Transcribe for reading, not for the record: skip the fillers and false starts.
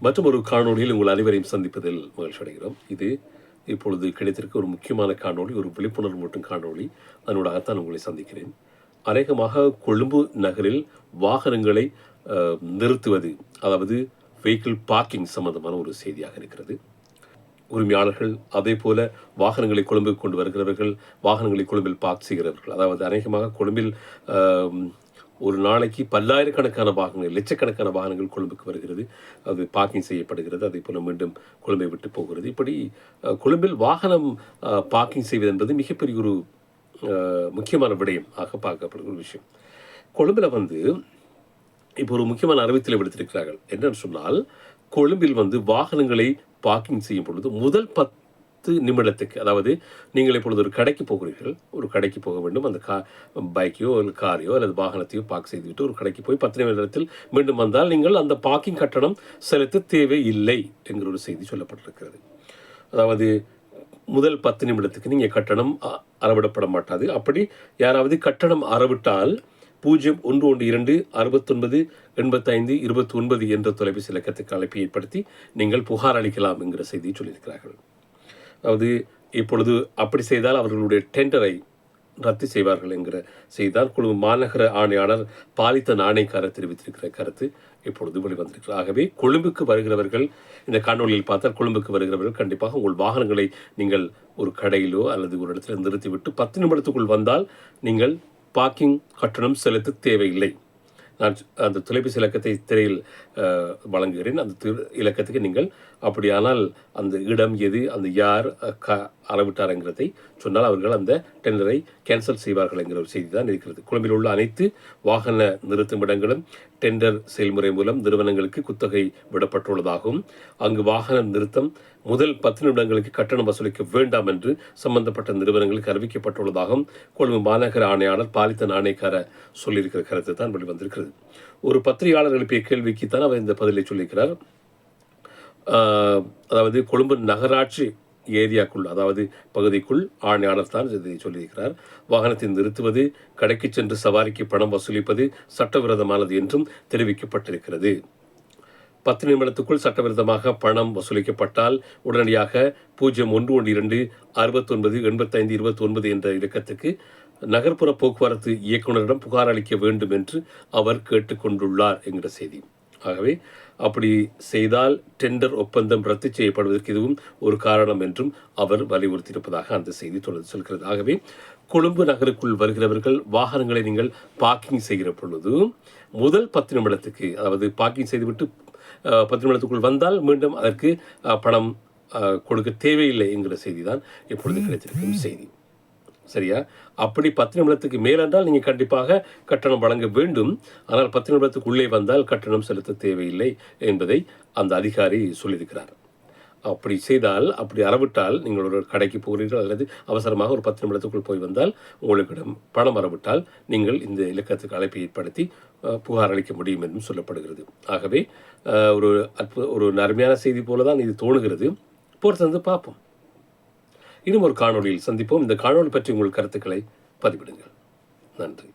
மற்றும் ஒரு காணொளியில் உங்கள் அனைவரையும் சந்திப்பதில் மகிழ்ச்சி அடைகிறோம். இது இப்பொழுது கிடைத்திருக்க ஒரு முக்கியமான காணொளி, ஒரு விழிப்புணர்வு மட்டும் காணொளி. அதனூடாகத்தான் உங்களை சந்திக்கிறேன். அநேகமாக கொழும்பு நகரில் வாகனங்களை நிறுத்துவது, அதாவது வெஹிக்கிள் பார்க்கிங் சம்பந்தமான ஒரு செய்தியாக இருக்கிறது. உரிமையாளர்கள், அதே போல வாகனங்களை கொழும்புக்கு கொண்டு வருகிறவர்கள், வாகனங்களை கொழும்பில் பார்க் செய்கிறவர்கள், அதாவது அநேகமாக கொழும்பில் ஒரு நாளைக்கு பல்லாயிரக்கணக்கான வாகனங்கள், லட்சக்கணக்கான வாகனங்கள் கொழும்புக்கு வருகிறது. அது பார்க்கிங் செய்யப்படுகிறது. அதே போல் மீண்டும் கொழும்பை விட்டு போகிறது. இப்படி கொழும்பில் வாகனம் பார்க்கிங் செய்வது என்பது மிகப்பெரிய ஒரு முக்கியமான விடயம் ஆக பார்க்கப்படுகிற ஒரு விஷயம். கொழும்பில் இப்போ ஒரு முக்கியமான அறிவித்தலை விடுத்திருக்கிறார்கள். என்னன்னு சொன்னால், கொழும்பில் வாகனங்களை பார்க்கிங் செய்யும் பொழுது முதல் 10 நிமிடத்துக்கு, அதாவது நீங்கள் இப்பொழுது ஒரு கடைக்கு போகிறீர்கள், ஒரு கடைக்கு போக வேண்டும், அந்த பைக்கையோ அல்லது காரையோ அல்லது வாகனத்தையோ பார்க் செய்துவிட்டு ஒரு கடைக்கு போய் 10 நிமிடத்தில் மீண்டும் வந்தால் நீங்கள் அந்த பார்க்கிங் கட்டணம் செலுத்த தேவையில்லை என்கிற ஒரு செய்தி சொல்லப்பட்டிருக்கிறது. அதாவது முதல் 10 நிமிடத்துக்கு நீங்கள் கட்டணம் அறவிடப்பட மாட்டாது. அப்படி யாராவது கட்டணம் அறவிட்டால் 0112 69 85 29 என்ற தொலைபேசி இலக்கத்துக்கு அழைப்பை ஏற்படுத்தி நீங்கள் புகார் அளிக்கலாம் என்கிற செய்தியை சொல்லியிருக்கிறார்கள். அதாவது இப்பொழுது அப்படி செய்தால் அவர்களுடைய டெண்டரை ரத்து செய்வார்கள் என்கிற செய்தால் கொழும்பு மாநகர ஆணையாளர் பாலித்த நாணயக்காரர் தெரிவித்திருக்கிற கருத்து இப்பொழுது வெளிவந்திருக்கிறது. ஆகவே கொழும்புக்கு வருகிறவர்கள், இந்த காணொலியில் பார்த்தால் கொழும்புக்கு வருகிறவர்கள் கண்டிப்பாக உங்கள் வாகனங்களை நீங்கள் ஒரு கடையிலோ அல்லது ஒரு இடத்துல நிறுத்திவிட்டு 10 நிமிடத்துக்குள் வந்தால் நீங்கள் பார்க்கிங் கட்டணம் செலுத்த தேவையில்லை. நான் அந்த தொலைபேசி இலக்கத்தை திரையில் வழங்குகிறேன். அந்த இலக்கத்துக்கு நீங்கள் அப்படியானால் அந்த இடம் எது, அந்த யார் அறவிட்டாருங்கிறதை சொன்னால் அவர்கள் அந்த டெண்டரை கேன்சல் செய்வார்கள் என்கிற ஒரு செய்தி தான் இருக்கிறது. கொழும்பில் உள்ள அனைத்து வாகன நிறுத்தும் இடங்களும் டெண்டர் செயல்முறை மூலம் நிறுவனங்களுக்கு குத்தகை விடப்பட்டுள்ளதாகவும், அங்கு வாகன நிறுத்தம் முதல் 10 நிமிடங்களுக்கு கட்டணம் வசூலிக்க வேண்டாம் என்று சம்பந்தப்பட்ட நிறுவனங்களுக்கு அறிவிக்கப்பட்டுள்ளதாகவும் கொழும்பு மாநகர ஆணையாளர் பாலித்த நாணயக்கார சொல்லியிருக்கிற கருத்து தான் வெளிவந்திருக்கிறது. ஒரு பத்திரிகையாளர் எழுப்பிய கேள்விக்குத்தான் அவர் இந்த பதிலை சொல்லியிருக்கிறார். அதாவது கொழும்பு நகராட்சி ஏரியாக்குள், அதாவது பகுதிக்குள் ஆணையாளர் தான் இதை சொல்லியிருக்கிறார். வாகனத்தை நிறுத்துவது, கடைக்கு சென்று சவாரிக்கு பணம் வசூலிப்பது சட்டவிரோதமானது என்றும் தெரிவிக்கப்பட்டிருக்கிறது. 10 நிமிடத்துக்குள் சட்டவிரோதமாக பணம் வசூலிக்கப்பட்டால் உடனடியாக 0112 69 85 29 என்ற இலக்கத்துக்கு நகர்ப்புற போக்குவரத்து இயக்குநரிடம் புகார் அளிக்க வேண்டும் என்று அவர் கேட்டுக்கொண்டுள்ளார் என்கிற செய்தி. ஆகவே அப்படி செய்தால் டெண்டர் ஒப்பந்தம் ரத்து செய்யப்படுவதற்கு இதுவும் ஒரு காரணம் என்றும் அவர் வலியுறுத்தியிருப்பதாக அந்த செய்தி தொடர்ந்து சொல்கிறது. ஆகவே கொழும்பு நகருக்குள் வருகிறவர்கள் வாகனங்களை நீங்கள் பார்க்கிங் செய்கிற பொழுது முதல் 10 நிமிடத்துக்கு, அதாவது பார்க்கிங் செய்துவிட்டு 10 நிமிடத்துக்குள் வந்தால் மீண்டும் அதற்கு பணம் கொடுக்க தேவையில்லை என்கிற செய்தி தான் இப்பொழுது கிடைத்திருக்கும் செய்தி. சரியா? அப்படி 10 நிமிடத்துக்கு மேலென்றால் நீங்கள் கண்டிப்பாக கட்டணம் வழங்க வேண்டும். ஆனால் 10 நிமிடத்துக்கு உள்ளே வந்தால் கட்டணம் செலுத்த தேவையில்லை என்பதை அந்த அதிகாரி சொல்லியிருக்கிறார். அப்படி செய்தால், அப்படி அறவிட்டால், நீங்கள் ஒரு கடைக்கு போகிறீர்கள் அல்லது அவசரமாக ஒரு 10 நிமிடத்துக்குள் போய் வந்தால் உங்களிடம் பணம் அறவிட்டால் நீங்கள் இந்த இலக்கத்துக்கு அழைப்பை ஏற்படுத்தி புகார் அளிக்க முடியும் என்றும் சொல்லப்படுகிறது. ஆகவே ஒரு அருமையான செய்தி போல தான் இது தோணுகிறது. பொறுத்து பார்ப்போம். இன்னும் ஒரு காணொலியில் சந்திப்போம். இந்த காணொலி பற்றி உங்கள் கருத்துக்களை பதிவிடுங்கள். நன்றி.